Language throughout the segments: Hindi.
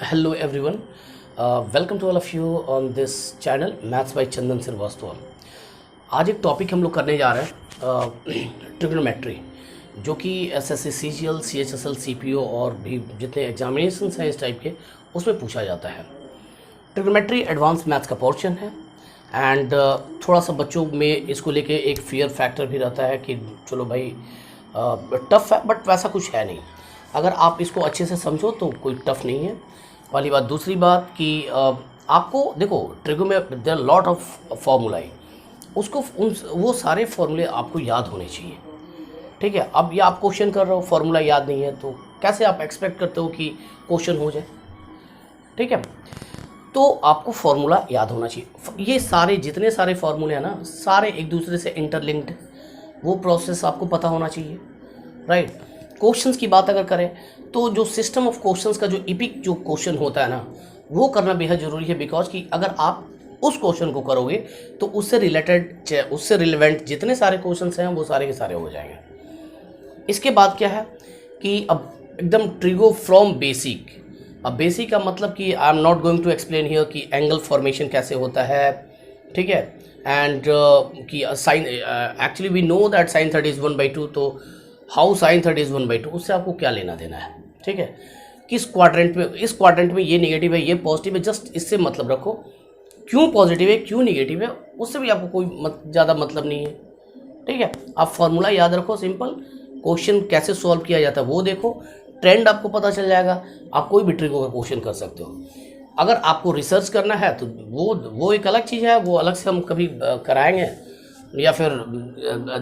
Hello everyone, welcome to all of you on this channel Maths by चंदन श्रीवास्तव। आज एक टॉपिक हम लोग करने जा रहे हैं ट्रिग्नोमेट्री, जो कि एसएससी सीजीएल सीएचएसएल सीपीओ और भी जितने एग्जामिनेशन हैं इस टाइप के उसमें पूछा जाता है। ट्रिग्नोमेट्री एडवांस मैथ्स का पोर्शन है एंड थोड़ा सा बच्चों में इसको लेके एक फियर फैक्टर भी रहता है कि चलो भाई टफ़ है, बट वैसा कुछ है नहीं। अगर आप इसको अच्छे से समझो तो कोई टफ़ नहीं है वाली बात। दूसरी बात कि आपको देखो ट्रिगो में देयर आर लॉट ऑफ फॉर्मूलाए, उसको वो सारे फॉर्मूले आपको याद होने चाहिए। ठीक है, अब ये आप क्वेश्चन कर रहे हो, फॉर्मूला याद नहीं है तो कैसे आप एक्सपेक्ट करते हो कि क्वेश्चन हो जाए। ठीक है, तो आपको फॉर्मूला याद होना चाहिए। ये सारे जितने सारे फॉर्मूले हैं ना, सारे एक दूसरे से इंटरलिंक्ड, वो प्रोसेस आपको पता होना चाहिए। राइट, क्वेश्चंस की बात अगर करें तो जो सिस्टम ऑफ क्वेश्चंस का जो इपिक जो क्वेश्चन होता है ना, वो करना बेहद ज़रूरी है। बिकॉज कि अगर आप उस क्वेश्चन को करोगे तो उससे रिलेटेड उससे रिलेवेंट जितने सारे क्वेश्चंस हैं वो सारे के सारे हो जाएंगे। इसके बाद क्या है कि अब एकदम ट्रिगो फ्रॉम बेसिक। अब बेसिक का मतलब कि I am not going to explain here कि एंगल फॉर्मेशन कैसे होता है। ठीक है, एंड कि sine actually we know that sine 30 is 1/2, तो हाउ साइन 30 इज़ 1/2, उससे आपको क्या लेना देना है। ठीक है, किस क्वाड्रेंट में, इस क्वाड्रेंट में ये नेगेटिव है ये पॉजिटिव है, जस्ट इससे मतलब रखो। क्यों पॉजिटिव है क्यों नेगेटिव है उससे भी आपको कोई ज़्यादा मतलब नहीं है। ठीक है, आप फॉर्मूला याद रखो, सिंपल क्वेश्चन कैसे सॉल्व किया जाता है वो देखो, ट्रेंड आपको पता चल जाएगा। आप कोई भी ट्रिगो का क्वेश्चन कर सकते हो। अगर आपको रिसर्च करना है तो वो एक अलग चीज़ है, वो अलग से हम कभी कराएंगे, या फिर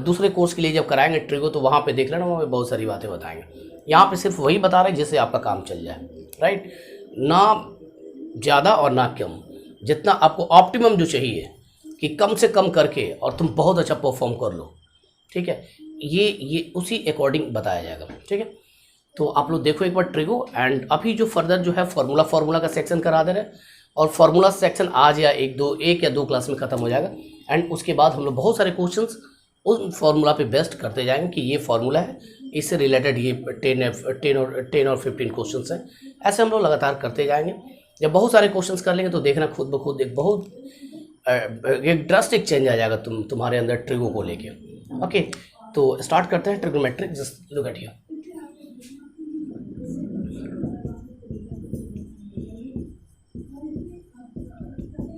दूसरे कोर्स के लिए जब कराएंगे ट्रिगो तो वहाँ पे देख लेना, वहाँ पे बहुत सारी बातें बताएंगे। यहाँ पे सिर्फ वही बता रहे हैं जिससे आपका काम चल जाए। राइट, ना ज़्यादा और ना कम, जितना आपको ऑप्टिमम जो चाहिए कि कम से कम करके और तुम बहुत अच्छा परफॉर्म कर लो। ठीक है, ये उसी अकॉर्डिंग बताया जाएगा। ठीक है, तो आप लोग देखो एक बार ट्रिगो, एंड अभी जो फर्दर जो है फार्मूला का सेक्शन करा दे रहे हैं, और फार्मूला सेक्शन आज या एक या दो क्लास में ख़त्म हो जाएगा। एंड उसके बाद हम लोग बहुत सारे क्वेश्चंस उस फार्मूला पे बेस्ट करते जाएंगे कि ये फार्मूला है, इससे रिलेटेड ये 10 और 15 क्वेश्चंस हैं। ऐसे हम लोग लगातार करते जाएंगे। जब बहुत सारे क्वेश्चंस कर लेंगे तो देखना खुद ब खुद एक ड्रास्टिक चेंज आ जाएगा तुम्हारे अंदर ट्रिगो को लेके। ओके, तो स्टार्ट करते हैं trigonometric. Just look at here.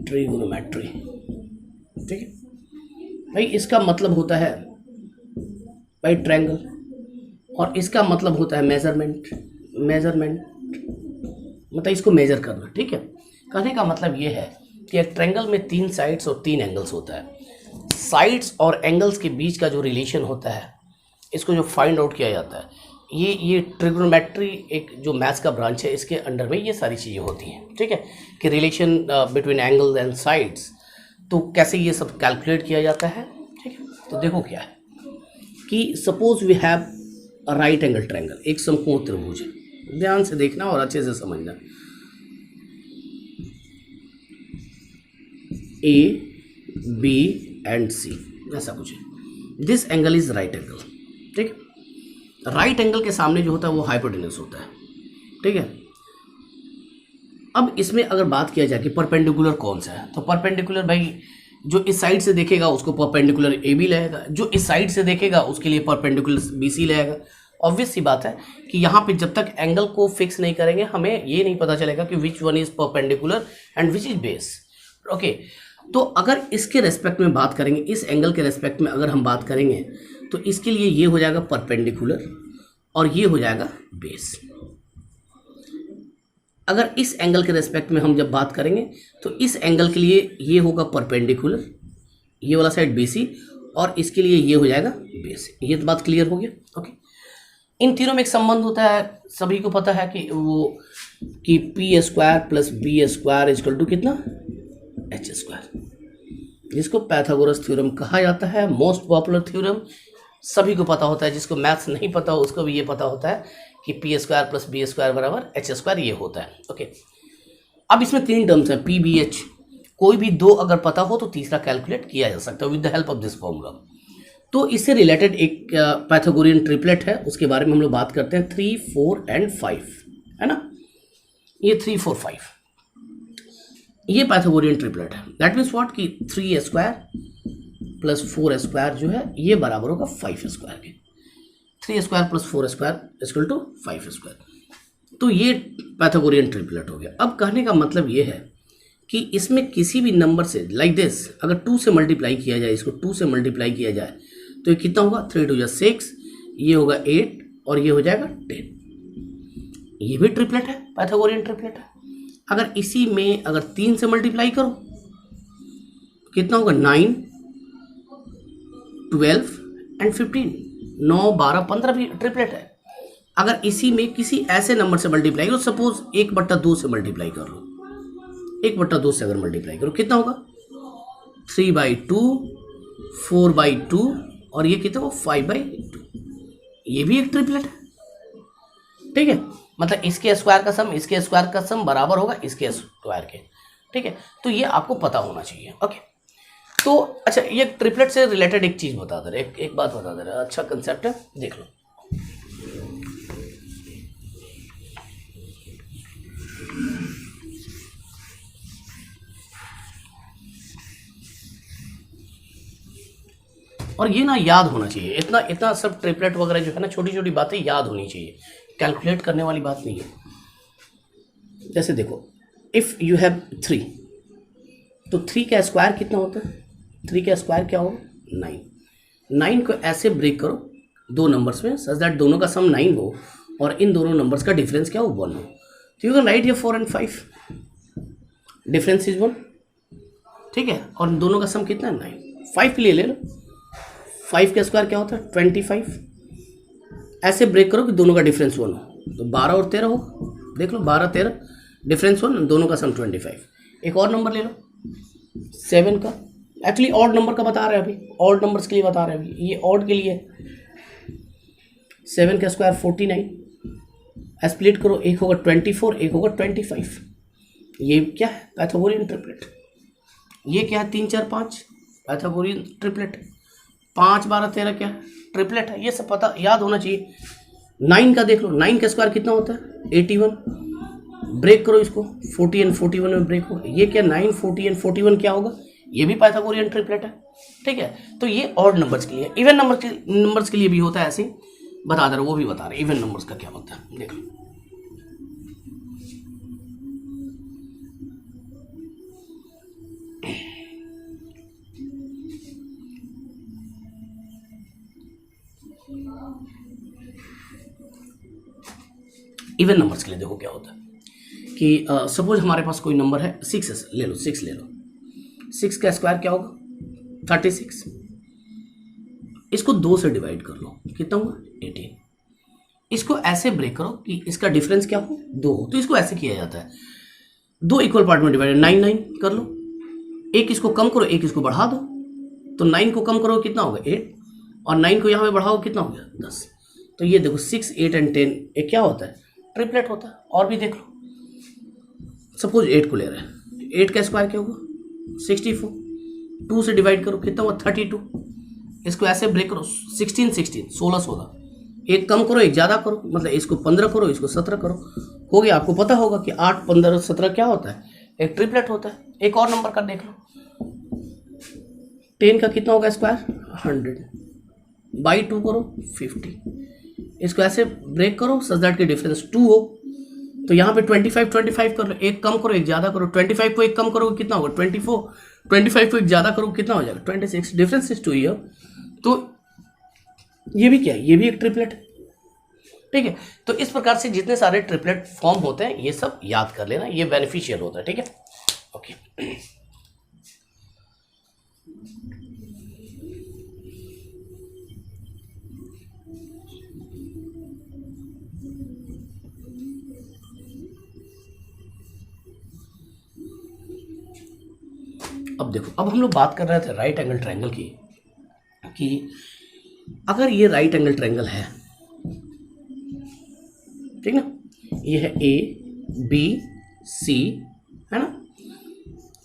Trigonometry, ठीक है भाई, इसका मतलब होता है भाई ट्रायंगल, और इसका मतलब होता है मेजरमेंट मतलब इसको मेजर करना। ठीक है, कहने का मतलब ये है कि एक ट्रायंगल में 3 साइड्स और 3 एंगल्स होता है। साइड्स और एंगल्स के बीच का जो रिलेशन होता है, इसको जो फाइंड आउट किया जाता है, ये ट्रिग्नोमेट्री एक जो मैथ्स का ब्रांच है, इसके अंडर में ये सारी चीज़ें होती हैं। ठीक है, कि relation between angles and sides, तो कैसे ये सब कैलकुलेट किया जाता है। ठीक है, तो देखो क्या है कि suppose we have a right angle triangle, एक समकोण त्रिभुज है। ध्यान से देखना और अच्छे से समझना। ए बी एंड सी ऐसा कुछ है। This angle is right angle. ठीक है, राइट एंगल के सामने जो होता है वो हाइपोटेन्यूज होता है। ठीक है, अब इसमें अगर बात किया जाए कि परपेंडिकुलर कौन सा है, तो परपेंडिकुलर भाई जो इस साइड से देखेगा उसको परपेंडिकुलर ए बी लगेगा, जो इस साइड से देखेगा उसके लिए परपेंडिकुलर बी सी लगेगा। ऑब्वियस सी बात है कि यहाँ पे जब तक एंगल को फिक्स नहीं करेंगे हमें ये नहीं पता चलेगा कि which one is perpendicular and which is base. Okay, तो अगर इसके रेस्पेक्ट में बात करेंगे, इस एंगल के रेस्पेक्ट में अगर हम बात करेंगे तो इसके लिए ये हो जाएगा परपेंडिकुलर और ये हो जाएगा बेस। अगर इस एंगल के रेस्पेक्ट में हम जब बात करेंगे तो इस एंगल के लिए ये होगा परपेंडिकुलर, ये वाला साइड BC, और इसके लिए ये हो जाएगा बेस। ये तो बात क्लियर हो गया। ओके, इन तीनों में एक संबंध होता है, सभी को पता है कि वो कि p² + b² इक्वल टू कितना, h², जिसको पैथागोरस थ्योरम कहा जाता है। मोस्ट पॉपुलर थ्योरम, सभी को पता होता है। जिसको मैथ्स नहीं पता हो उसको भी ये पता होता है कि p² + b² बराबर h², ये होता है। ओके, अब इसमें 3 टर्म्स हैं, p b h, कोई भी 2 अगर पता हो तो तीसरा कैलकुलेट किया जा सकता है with the help of this formula. तो इससे रिलेटेड एक पैथागोरियन ट्रिपलेट है, उसके बारे में हम लोग बात करते हैं, 3, 4 एंड 5, है ना। ये 3 4 5, ये पाइथागोरियन ट्रिपलेट है। दैट मीन्स व्हाट कि 3 स्क्वायर प्लस 4 स्क्वायर जो है ये बराबर होगा 5 स्क्वायर के। 3 square plus 4 square equal to 5 square. तो ये पाइथागोरियन ट्रिपलेट हो गया। अब कहने का मतलब ये है कि इसमें किसी भी नंबर से लाइक दिस अगर 2 से मल्टीप्लाई किया जाए, इसको 2 से मल्टीप्लाई किया जाए तो ये कितना होगा, 3 2 6, ये होगा 8 और ये हो जाएगा 10। ये भी ट्रिपलेट है, पाइथागोरियन ट्रिपलेट है। अगर इसी में अगर 3 से मल्टीप्लाई करो कितना होगा, 9 12 एंड 15, 9 12 15 भी ट्रिपलेट है। अगर इसी में किसी ऐसे नंबर से मल्टीप्लाई करो, सपोज 1/2 से मल्टीप्लाई कर लो, 1/2 से अगर मल्टीप्लाई करो कितना होगा, 3/2, 4/2 और ये कितना होगा 5/2। ये भी एक ट्रिपलेट है, ठीक है। मतलब इसके स्क्वायर का सम इसके स्क्वायर का सम बराबर होगा इसके स्क्वायर के, ठीक है। तो ये आपको पता होना चाहिए, ओके। तो अच्छा, ये ट्रिपलेट से रिलेटेड एक चीज़ बता दे रहे, एक बात बता दे रहा, अच्छा कंसेप्ट है, देख लो। और ये ना याद होना चाहिए, इतना इतना सब ट्रिपलेट वगैरह जो है ना, छोटी छोटी बातें याद होनी चाहिए, कैलकुलेट करने वाली बात नहीं है। जैसे देखो, इफ़ यू हैव 3, तो 3 का स्क्वायर कितना होता है, 3 का स्क्वायर क्या होगा, 9। 9 को ऐसे ब्रेक करो दो नंबर्स में सच दैट दोनों का सम 9 हो और इन दोनों नंबर्स का डिफरेंस क्या हो, 1 हो। तो you can write here 4 and 5, difference is 1, ठीक है। और दोनों का सम कितना है, 9। 5 के लिए ले लो, 5 का स्क्वायर क्या होता है, 25। ऐसे ब्रेक करो कि दोनों का डिफरेंस 1 हो, तो 12 और 13 हो, देख लो 12 13 डिफरेंस 1, दोनों का सम 25। एक और नंबर ले लो 7 का, एक्चुअली ऑड नंबर का बता रहे हैं अभी, ऑड नंबर्स के लिए बता रहे हैं अभी, ये ऑड के लिए 7 का स्क्वायर 49। स्प्लिट करो, एक होगा 24, एक होगा 25। ये क्या है, पाइथागोरियन ट्रिपलेट। ये क्या है, 3 4 5 पाइथागोरियन ट्रिपलेट। 5 12 13 क्या है, ट्रिपलेट है। ये सब पता याद होना चाहिए। 9 का देख लो, 9 का स्क्वायर कितना होता है, 81। ब्रेक करो इसको, 40 and 41 में ब्रेक होगा। ये क्या, 9 40 and 41 क्या होगा, ये भी पाइथागोरियन ट्रिपलेट है, ठीक है। तो ये ऑड नंबर्स के लिए, इवन नंबर्स के लिए भी होता है ऐसे ही, बता दे रहे, वो भी बता रहे इवन नंबर्स का क्या होता है, देख लो। इवन नंबर्स के लिए देखो क्या होता है कि सपोज हमारे पास कोई नंबर है 6 ले लो, 6 ले लो। 6 का स्क्वायर क्या होगा, 36। इसको 2 से डिवाइड कर लो, कितना हुआ, 18। इसको ऐसे ब्रेक करो कि इसका डिफरेंस क्या हो, 2 हो। तो इसको ऐसे किया जाता है, 2 इक्वल पार्ट में डिवाइड, 9 9 कर लो। एक इसको कम करो, एक इसको बढ़ा दो, तो 9 को कम करो कितना होगा, 8, और 9 को यहाँ पे बढ़ाओ कितना हो गया, 10। तो ये देखो 6 8 and 10 एक क्या होता है, ट्रिपलेट होता है। और भी देख लो, सपोज 8 को ले रहे हैं, 8 का स्क्वायर क्या होगा, 64। 2 से डिवाइड करो कितना हुआ, 32। इसको ऐसे ब्रेक करो, 16 16 16 16, एक कम करो एक ज़्यादा करो, मतलब इसको 15 करो इसको 17 करो, हो गया। आपको पता होगा कि 8 15 17 क्या होता है, एक ट्रिपलेट होता है। एक और नंबर का देख लो, 10 का कितना होगा स्क्वायर, 100 बाई 2 करो 50। इसको ऐसे ब्रेक करो सच दैट के डिफरेंस 2 हो। तो यहाँ पे 25 25 कर लो, एक कम करो एक ज़्यादा करो, 25 को एक कम करो कितना होगा, 24। 25 को एक ज़्यादा करो कितना हो जाएगा, 26। Difference is 2 year. तो ये भी क्या है, ये भी एक ट्रिपलेट है, ठीक है। तो इस प्रकार से जितने सारे ट्रिपलेट फॉर्म होते हैं ये सब याद कर लेना, ये बेनिफिशियल होता है, ठीक है, ओके। अब देखो, अब हम लोग बात कर रहे थे राइट एंगल ट्रायंगल की, कि अगर ये राइट एंगल ट्रायंगल है, ठीक ना, ये है ए बी सी, है ना,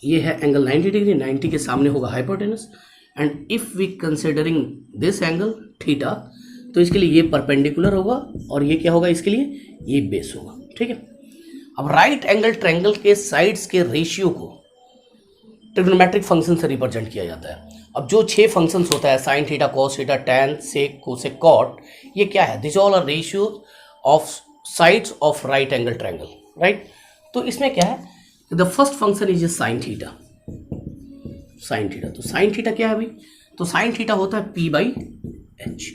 ये है एंगल 90 डिग्री, 90 के सामने होगा hypotenuse, and if we considering this angle theta, तो इसके लिए ये परपेंडिकुलर होगा और ये क्या होगा, इसके लिए ये बेस होगा, ठीक है। अब राइट एंगल ट्रायंगल के साइड्स के रेशियो को ट्रिग्नोमेट्रिक फंक्शन से रिप्रेजेंट किया जाता है। अब जो 6 फंक्शंस होता है sine theta, cos theta, tan, sec, cosec, cot, ये क्या है? This all are ratio of sides of right angle triangle, right. तो इसमें क्या है, the first function is sine theta. Sine theta, तो साइन थीटा क्या है भाई? तो साइन थीटा होता है P by H.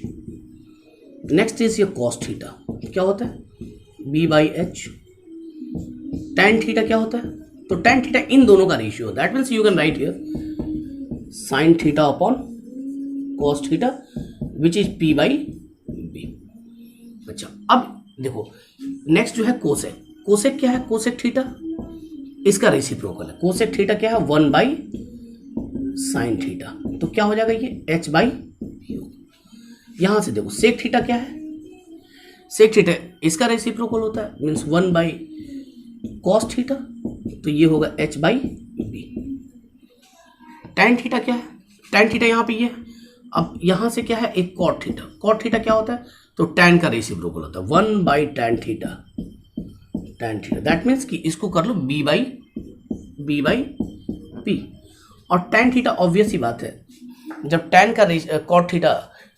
Next is ये कॉस थीटा, क्या होता है? B by H. Tan theta क्या होता है? तो टैन थीटा इन दोनों का ratio, that means you can write here sine theta upon cos theta which is P by B. अच्छा, अब देखो नेक्स्ट जो है कोसेक। कोसेक क्या है? कोसेक थीटा इसका रेसिप्रोकल है। कोसेक थीटा क्या है? 1 बाई साइन थीटा, तो क्या हो जाएगा ये H बाई यू। यहां से देखो सेक थीटा क्या है? सेक थीटा इसका रेसिप्रोकल होता है, मीन्स 1 बाई कॉस थीटा, तो ये होगा H by B. Tan theta क्या है? टैन थीटा यहाँ पे ये। अब यहाँ से क्या है? एक कॉट थीटा। कॉट थीटा क्या होता है? तो टैन का रेसिप्रोकल होता है 1 by tan theta. Tan theta that means कि इसको कर लो बी बाई पी। और टैन थीटा ऑब्वियस ही बात है, जब टैन का कॉट थीटा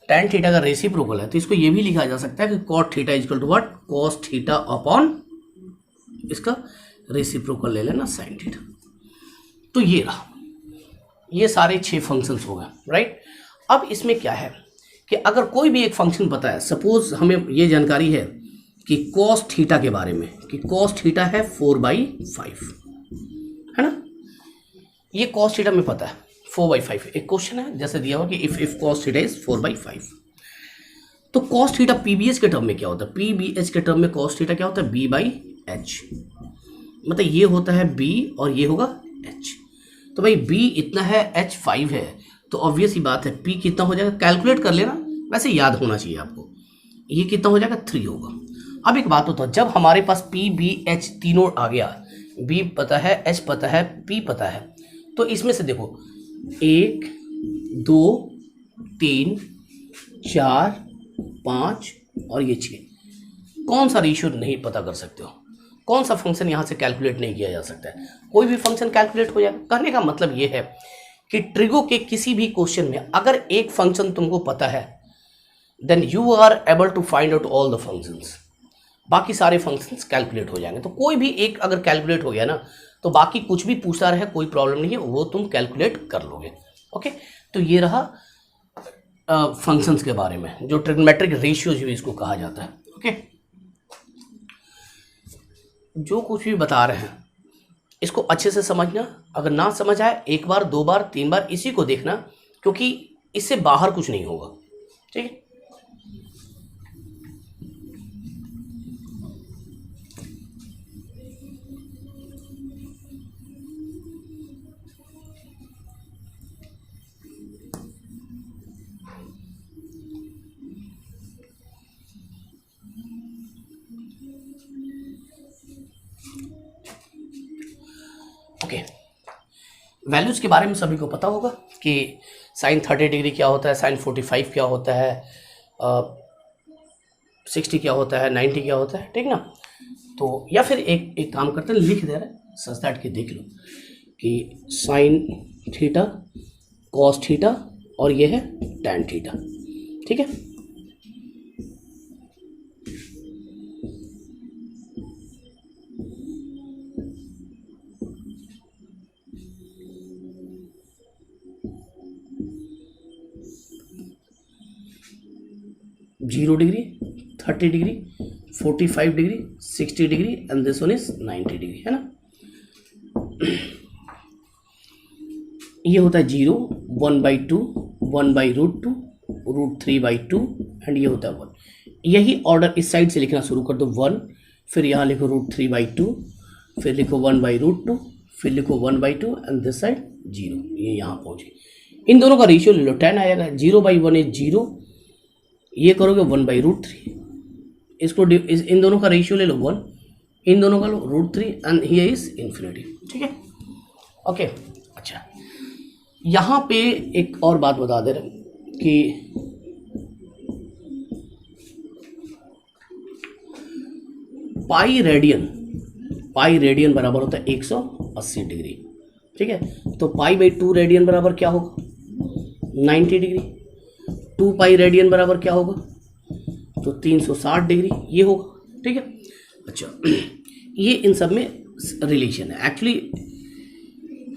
टैन थीटा का रेसिप्रोकल है तो इसको ये भी लिखा जा सकता है कि cot theta equal to what? Cos theta upon इसका रेसिप्रोकल ले लेना साइन थीटा। तो ये रहा, ये सारे 6 फंक्शंस हो गए, राइट। अब इसमें क्या है कि अगर कोई भी एक फंक्शन पता है, सपोज हमें ये जानकारी है कि कॉस थीटा के बारे में कि कॉस थीटा है 4/5, है ना। ये कॉस थीटा में पता है 4/5। एक क्वेश्चन है जैसे दिया हुआ कि इफ कॉस थीटा इज 4/5, तो कॉस थीटा पीबीएच के टर्म में क्या होता है? पीबीएच के टर्म में कॉस थीटा क्या होता है? B by H. मतलब ये होता है बी और ये होगा एच। तो भाई बी इतना है, एच 5 है, तो ऑब्वियस ही बात है पी कितना हो जाएगा? कैलकुलेट कर लेना, वैसे याद होना चाहिए आपको। ये कितना हो जाएगा? 3 होगा। अब एक बात होता है, जब हमारे पास पी बी एच तीनों आ गया, बी पता है, एच पता है, पी पता है, तो इसमें से देखो 1 2 3 4 5 और ये 6, कौन सा रेशियो नहीं पता कर सकते हो? कौन सा फंक्शन यहाँ से कैलकुलेट नहीं किया जा सकता है? कोई भी फंक्शन कैलकुलेट हो जाएगा। कहने का मतलब ये है कि ट्रिगो के किसी भी क्वेश्चन में अगर एक फंक्शन तुमको पता है, then you are able to find out all the functions. बाकी सारे फंक्शंस कैलकुलेट हो जाएंगे। तो कोई भी एक अगर कैलकुलेट हो गया ना, तो बाकी कुछ भी पूछता रहे कोई प्रॉब्लम नहीं है, वो तुम कैलकुलेट कर लोगे। ओके, तो ये रहा फंक्शंस के बारे में, जो ट्रिग्नोमेट्रिक रेशियोज भी इसको कहा जाता है। ओके, जो कुछ भी बता रहे हैं इसको अच्छे से समझना। अगर ना समझ आए, 1 बार 2 बार 3 बार इसी को देखना, क्योंकि इससे बाहर कुछ नहीं होगा। ठीक है, ओके। वैल्यूज के बारे में सभी को पता होगा कि साइन 30 डिग्री क्या होता है, साइन 45 क्या होता है, 60 क्या होता है, 90 क्या होता है, ठीक ना। तो या फिर एक काम करते हैं, लिख दे रहे हैं सच दैट कि देख लो कि साइन थीटा, कॉस थीटा और ये है टैन थीटा। ठीक है, zero degree, 30 degree, 45 degree, 60 degree and this one is 90 degree, है ना। ये होता है 0, 1/2, 1/√2, √3/2 एंड ये होता है 1। यही ऑर्डर इस साइड से लिखना शुरू कर दो, 1, फिर यहाँ लिखो √3/2, फिर लिखो 1/√2, फिर लिखो 1/2 एंड दिस साइड 0। ये यहाँ पहुँचे, इन दोनों का रेशियो ले लो, 10 आएगा। 0/1 इज 0, ये करोगे 1/√3, इसको इन दोनों का रेशियो ले लो 1, इन दोनों का लो √3 एंड हियर इज इन्फिनिटी। ठीक है, ओके। अच्छा, यहाँ पे एक और बात बता दे रहे कि पाई पाई रेडियन बराबर होता है 180 डिग्री। ठीक है, तो पाई बाई 2 रेडियन बराबर क्या होगा 90 डिग्री। 2 पाई रेडियन बराबर क्या होगा तो 360 डिग्री ये होगा। ठीक है, अच्छा ये इन सब में रिलेशन है। एक्चुअली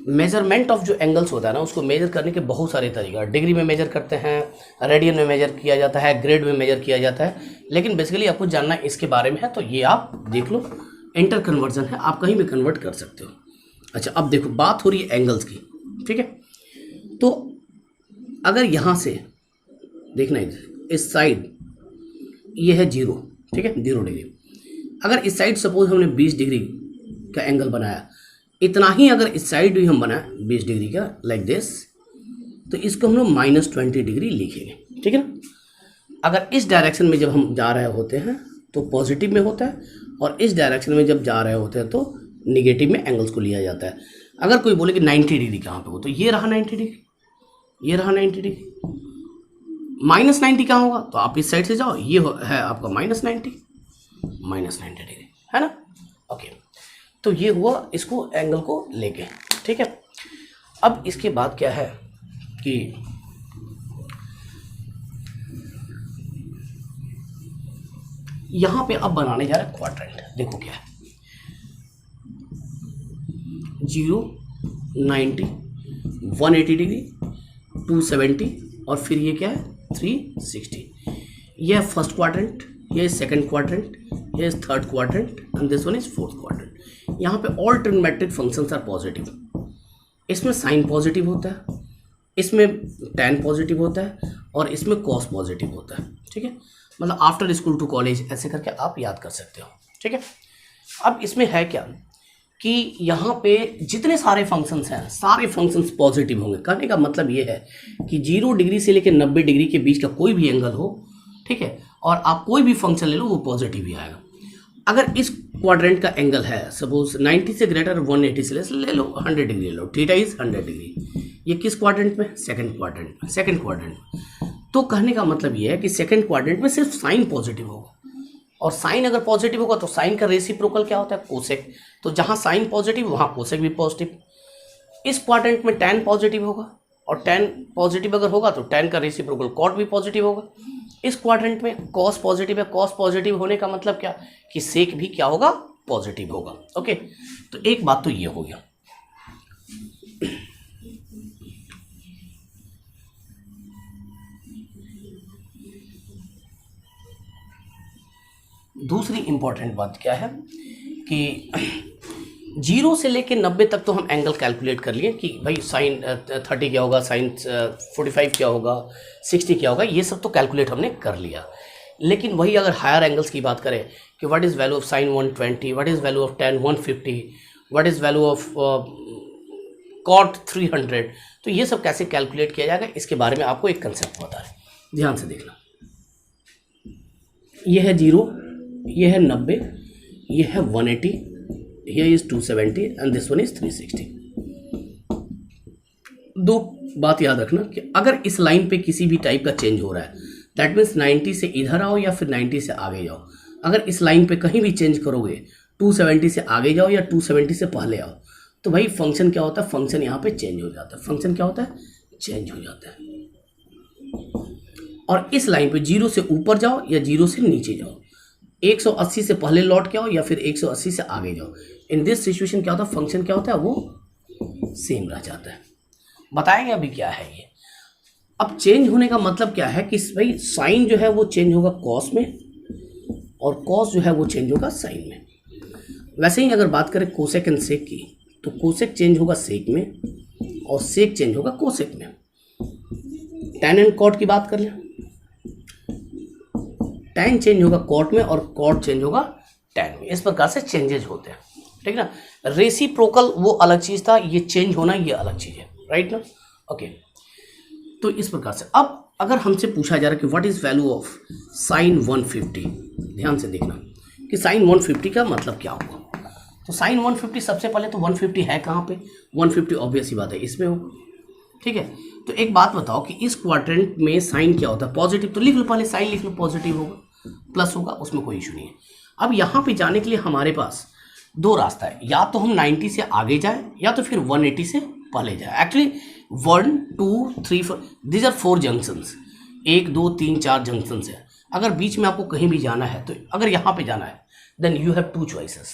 मेजरमेंट ऑफ जो एंगल्स होता है ना उसको मेजर करने के बहुत सारे तरीका, डिग्री में मेजर करते हैं, रेडियन में मेजर किया जाता है, ग्रेड में मेजर किया जाता है, लेकिन बेसिकली आपको जानना इसके बारे में है तो ये आप देख लो, इंटर कन्वर्जन है, आप कहीं भी कन्वर्ट कर सकते हो। अच्छा अब देखो बात हो रही है एंगल्स की। ठीक है, तो अगर यहाँ से देखना इस साइड ये है 0, ठीक है 0 डिग्री, अगर इस साइड सपोज हमने 20 डिग्री का एंगल बनाया, इतना ही अगर इस साइड भी हम बनाए 20 डिग्री का लाइक दिस, तो इसको हम लोग -20 डिग्री लिखेंगे। ठीक है ना, अगर इस डायरेक्शन में जब हम जा रहे होते हैं तो पॉजिटिव में होता है, और इस डायरेक्शन में जब जा रहे होते हैं तो निगेटिव में एंगल्स को लिया जाता है। अगर कोई बोले कि 90 डिग्री कहाँ पे हो, तो ये रहा 90 डिग्री, ये रहा 90 डिग्री, -90 कहाँ होगा तो आप इस साइड से जाओ, ये है आपका -90 डिग्री, है ना। ओके, तो ये हुआ इसको एंगल को लेके। ठीक है, अब इसके बाद क्या है कि यहां पे अब बनाने जा रहे हैं क्वाड्रेंट। देखो क्या है 0, 90, 180 डिग्री, 270 और फिर ये क्या है 360। ये है फर्स्ट क्वाड्रेंट, ये सेकंड क्वाड्रेंट, ये is third quadrant and this one is fourth quadrant. यहाँ पे all trigonometric functions are positive. इसमें साइन पॉजिटिव होता है, इसमें टैन पॉजिटिव होता है और इसमें कॉस पॉजिटिव होता है। ठीक है, मतलब आफ्टर स्कूल टू कॉलेज ऐसे करके आप याद कर सकते हो। ठीक है, अब इसमें है क्या कि यहाँ पे जितने सारे फंक्शंस हैं सारे फंक्शंस पॉजिटिव होंगे। कहने का मतलब ये है कि 0 डिग्री से लेकर 90 डिग्री के बीच का कोई भी एंगल हो, ठीक है, और आप कोई भी फंक्शन ले लो वो पॉजिटिव ही आएगा। अगर इस क्वाड्रेंट का एंगल है सपोज 90 से ग्रेटर 180 से ले लो 100 डिग्री ले लो, थीटा इज 100 डिग्री। ये किस क्वाड्रेंट में सेकंड क्वाड्रेंट में, सेकंड क्वाड्रेंट में। तो कहने का मतलब ये है कि सेकंड क्वाड्रेंट में सिर्फ साइन पॉजिटिव होगा, और साइन अगर पॉजिटिव होगा तो साइन का रेसिप्रोकल क्या होता है कोसेक। तो जहाँ साइन पॉजिटिव वहाँ कोसेक भी पॉजिटिव। इस क्वाड्रेंट में टैन पॉजिटिव होगा, और टैन पॉजिटिव अगर होगा तो टैन का रेसिप्रोकल कॉट भी पॉजिटिव होगा। इस क्वाड्रेंट में कॉस पॉजिटिव है, कॉस पॉजिटिव होने का मतलब क्या कि सेक भी क्या होगा पॉजिटिव होगा। ओके, तो एक बात तो ये हो गया। दूसरी इंपॉर्टेंट बात क्या है कि 0 से लेके 90 तक तो हम एंगल कैलकुलेट कर लिए कि भाई साइन 30 क्या होगा, साइन 45 क्या होगा, 60 क्या होगा, ये सब तो कैलकुलेट हमने कर लिया। लेकिन वही अगर हायर एंगल्स की बात करें कि what is value of sine 120, what is value of tan 150, what is value of cot 300, तो ये सब कैसे कैलकुलेट किया जाएगा इसके बारे में आपको एक कंसेप्ट बता है, ध्यान से देखना। ये है 0, ये है 90, ये है 180, here is 270 and this one is 360। दो बात याद रखना कि अगर इस लाइन पे किसी भी टाइप का चेंज हो रहा है दैट मीन्स 90 से इधर आओ या फिर 90 से आगे जाओ। अगर इस लाइन पे कहीं भी चेंज करोगे 270 से आगे जाओ या 270 से पहले आओ, तो भाई फंक्शन क्या होता है, फंक्शन यहाँ पे चेंज हो जाता है। फंक्शन क्या होता है, चेंज हो जाता है। और इस लाइन पे 0 से ऊपर जाओ या 0 से नीचे जाओ, 180 से पहले लौट के आओ या फिर 180 से आगे जाओ, इन दिस सिचुएशन क्या होता है, फंक्शन क्या होता है वो सेम रह जाता है। बताएंगे अभी क्या है ये। अब चेंज होने का मतलब क्या है कि भाई साइन जो है वो चेंज होगा कॉस में, और कॉस जो है वो चेंज होगा साइन में। वैसे ही अगर बात करें कोसेक एंड सेक की, तो कोसेक चेंज होगा सेक में और सेक चेंज होगा कोसेक में। टैन एंड कॉट की बात कर लें, टैन चेंज होगा कॉट में और कॉट चेंज होगा टैन में। इस प्रकार से चेंजेज होते हैं, ठीक ना। रेसिप्रोकल वो अलग चीज़ था, ये चेंज होना ये अलग चीज़ है, राइट ना। ओके, तो इस प्रकार से अब अगर हमसे पूछा जा रहा है कि what is value of sign 150, ध्यान से देखना कि साइन 150 का मतलब क्या होगा। तो साइन 150 सबसे पहले तो 150 है कहाँ पे, 150 ऑब्वियस ही बात है इसमें हो, ठीक है। तो एक बात बताओ कि इस क्वाड्रेंट में साइन क्या होता है, पॉजिटिव, तो लिख लो पहले, साइन लिख लो, पॉजिटिव होगा, प्लस होगा, उसमें कोई इशू नहीं है। अब यहाँ पे जाने के लिए हमारे पास दो रास्ता है, या तो हम 90 से आगे जाए या तो फिर 180 से पहले जाए। Actually 1 2 3 4 these are 4 junctions, 1 2 3 4 junctions है। अगर बीच में आपको कहीं भी जाना है तो अगर यहाँ पे जाना है देन यू हैव 2 चॉइसेस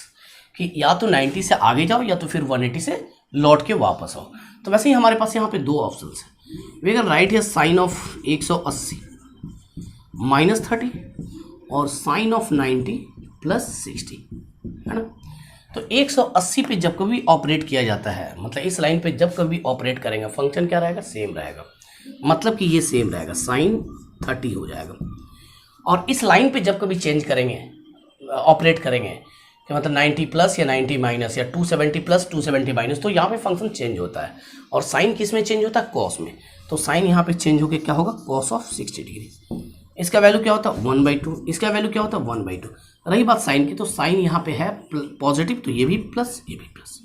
कि या तो 90 से आगे जाओ या तो फिर 180 से लौट के वापस आओ। तो वैसे ही हमारे पास यहाँ पे 2 ऑप्शन है। वी कैन राइट है साइन ऑफ 180 -30 और साइन ऑफ 90 +60, है ना। तो 180 पे जब कभी ऑपरेट किया जाता है, मतलब इस लाइन पे जब कभी ऑपरेट करेंगे, फंक्शन क्या रहेगा, सेम रहेगा। मतलब कि ये सेम रहेगा, साइन 30 हो जाएगा। और इस लाइन पे जब कभी चेंज करेंगे, ऑपरेट करेंगे कि मतलब 90 प्लस या 90 माइनस या 270 प्लस 270 माइनस, तो यहाँ पे फंक्शन चेंज होता है। और साइन किस में चेंज होता है, कॉस में। तो साइन यहाँ पे चेंज होकर क्या होगा, कॉस ऑफ 60 डिग्री। इसका वैल्यू क्या होता है 1/2, इसका वैल्यू क्या होता है 1/2। रही बात साइन की, तो साइन यहाँ पे है पॉजिटिव, तो ये भी प्लस ये भी प्लस।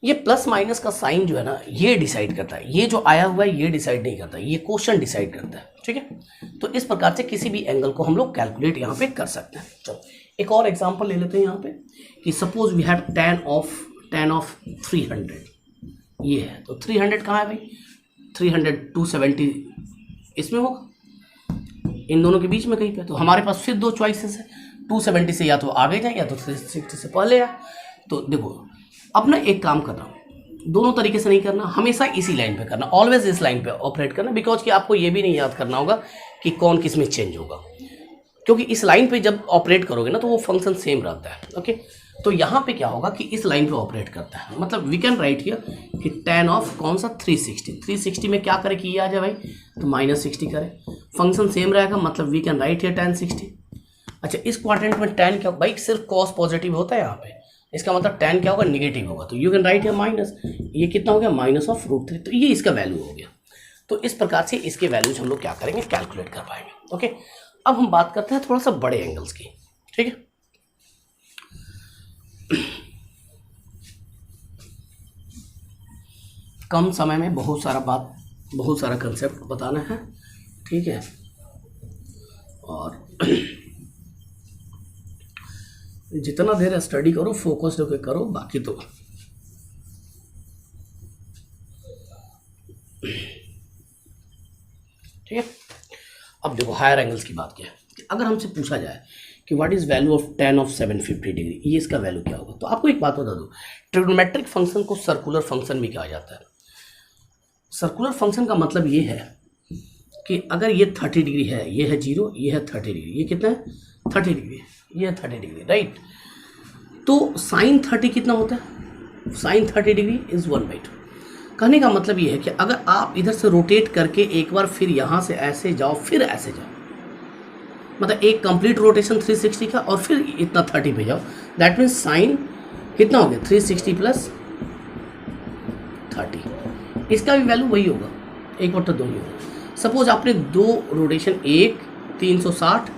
ये प्लस माइनस का साइन जो है ना, ये डिसाइड करता है। ये जो आया हुआ है ये डिसाइड नहीं करता, ये क्वेश्चन डिसाइड करता है, ठीक है। तो इस प्रकार से किसी भी एंगल को हम लोग कैलकुलेट यहाँ पे कर सकते हैं। चलो एक और एग्जांपल ले लेते हैं यहाँ पे कि suppose we have tan of 300, ये है। तो 300 कहाँ है भाई, 300 270 इसमें होगा, इन दोनों के बीच में कहीं पे। तो हमारे पास फिर 2 चॉइसेस है, 270 से या तो आगे जाए या तो 360 से पहले आए। तो देखो अब ना एक काम करना, दोनों तरीके से नहीं करना, हमेशा इसी लाइन पे करना, ऑलवेज इस लाइन पे ऑपरेट करना। बिकॉज कि आपको ये भी नहीं याद करना होगा कि कौन किस में चेंज होगा, क्योंकि इस लाइन पे जब ऑपरेट करोगे ना तो वो फंक्शन सेम रहता है। ओके, तो यहाँ पे क्या होगा कि इस लाइन पे ऑपरेट करता है, मतलब वी कैन राइट हियर कि tan ऑफ कौन सा 360 में क्या करे कि ये आ जाए भाई, तो -60 करे, फंक्शन सेम रहेगा, मतलब we can write here tan 60। अच्छा, इस क्वाड्रेंट में tan क्या भाई, सिर्फ कॉस पॉजिटिव होता है यहाँ पे, इसका मतलब tan क्या होगा, निगेटिव होगा। तो you can write here minus, ये कितना हो गया -√3, तो ये इसका वैल्यू हो गया। तो इस प्रकार से इसके वैल्यूज हम लोग क्या करेंगे, कैलकुलेट कर पाएंगे। ओके, अब हम बात करते हैं थोड़ा सा बड़े एंगल्स की, ठीक है। कम समय में बहुत सारा कंसेप्ट बताना है, ठीक है। और जितना देर स्टडी करो, फोकस्ड होकर करो, बाकी तो ठीक है। अब देखो हायर एंगल्स की बात क्या है, अगर हमसे पूछा जाए कि what is value of tan of 750 degree, ये इसका वैल्यू क्या होगा, तो आपको एक बात बता दूं, ट्रिग्नोमेट्रिक फंक्शन को सर्कुलर फंक्शन भी कहा जाता है। सर्कुलर फंक्शन का मतलब ये है कि अगर ये 30 डिग्री है, ये है 0, ये है 30 डिग्री, ये कितना है 30 डिग्री, ये है 30 डिग्री, राइट। तो साइन 30 कितना होता है, साइन 30 डिग्री इज 1/2। कहने का मतलब ये है कि अगर आप इधर से रोटेट करके एक बार फिर यहाँ से ऐसे जाओ फिर ऐसे जाओ, मतलब एक कंप्लीट रोटेशन 360 का और फिर इतना 30 पे जाओ, दैट मीन्स साइन कितना हो गया 360 + 30, इसका भी वैल्यू वही होगा, 1/2 ही होगा। सपोज आपने 2 रोटेशन, एक 360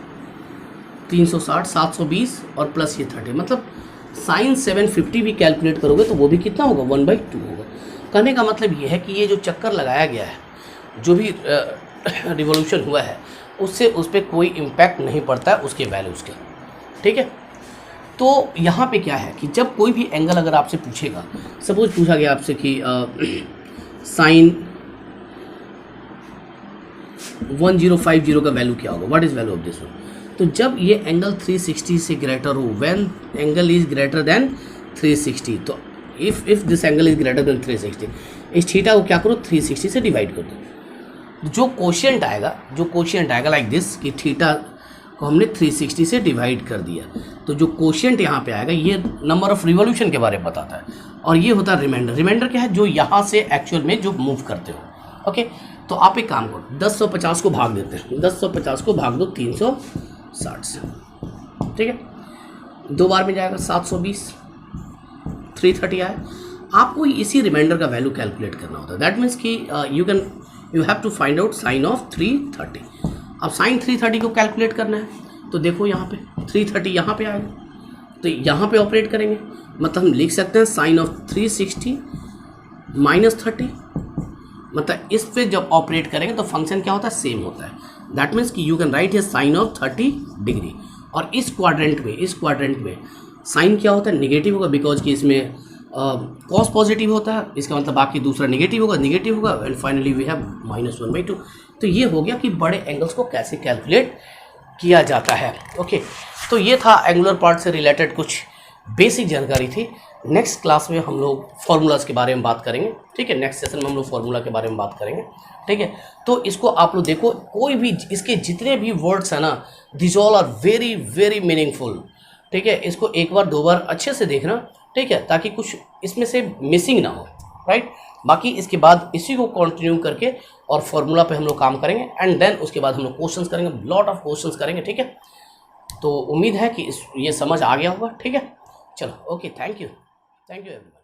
720 और प्लस ये 30, मतलब साइन 750 भी कैलकुलेट करोगे तो वो भी कितना होगा 1/2 होगा। कहने का मतलब ये है कि ये जो चक्कर लगाया गया है, जो भी रिवॉल्यूशन हुआ है, उससे उस पर कोई इम्पैक्ट नहीं पड़ता है उसके वैल्यूज़ के, ठीक है। तो यहाँ पे क्या है कि जब कोई भी एंगल अगर आपसे पूछेगा, सपोज पूछा गया आपसे कि साइन 1050 का वैल्यू क्या होगा, what is value of this one, तो जब ये एंगल 360 से ग्रेटर हो, when angle is greater than 360, तो if this angle is greater than 360, इस थीटा को क्या करो 360 से डिवाइड कर दो। जो कोशिएंट आएगा लाइक दिस कि थीटा को हमने 360 से डिवाइड कर दिया, तो जो कोशिएंट यहाँ पे आएगा ये नंबर ऑफ रिवॉल्यूशन के बारे में बताता है, और ये होता है रिमाइंडर। रिमाइंडर क्या है, जो यहाँ से एक्चुअल में जो मूव करते हो। ओके, तो आप एक काम करो, 1050 को भाग देते हैं, 1050 को भाग दो 360 से, ठीक है, 2 बार में जाएगा 720, 330 आए। आपको इसी रिमाइंडर का वैल्यू कैलकुलेट करना होता है, दैट मीन्स कि you have to find out sine of 330। अब साइन 330 को कैलकुलेट करना है, तो देखो यहाँ पे 330 यहाँ पे आएगा, तो यहाँ पे ऑपरेट करेंगे, मतलब हम लिख सकते हैं साइन ऑफ 360 -30, मतलब इस पे जब ऑपरेट करेंगे तो फंक्शन क्या होता है, सेम होता है। दैट मीन्स कि you can write here sign of 30 degree, और इस क्वाड्रेंट में साइन क्या होता है, निगेटिव होगा, बिकॉज कि इसमें कॉस पॉजिटिव होता है, इसका मतलब बाकी दूसरा निगेटिव होगा, एंड फाइनली वी हैव -1/2। तो ये हो गया कि बड़े एंगल्स को कैसे कैलकुलेट किया जाता है। ओके, तो ये था एंगुलर पार्ट से रिलेटेड कुछ बेसिक जानकारी थी। नेक्स्ट क्लास में हम लोग फार्मूलाज के बारे में बात करेंगे, ठीक है। नेक्स्ट सेशन में हम लोग फार्मूला के बारे में बात करेंगे, ठीक है। तो इसको आप लोग देखो, कोई भी इसके जितने भी वर्ड्स हैं ना, this all are very very meaningful, ठीक है। इसको एक बार दो बार अच्छे से देखना, ठीक है, ताकि कुछ इसमें से मिसिंग ना हो, राइट। बाकी इसके बाद इसी को कंटिन्यू करके और फार्मूला पे हम लोग काम करेंगे, एंड देन उसके बाद हम लोग क्वेश्चंस करेंगे, लॉट ऑफ क्वेश्चंस करेंगे, ठीक है। तो उम्मीद है कि ये समझ आ गया होगा, ठीक है। चलो, ओके, थैंक यू एवरीवन।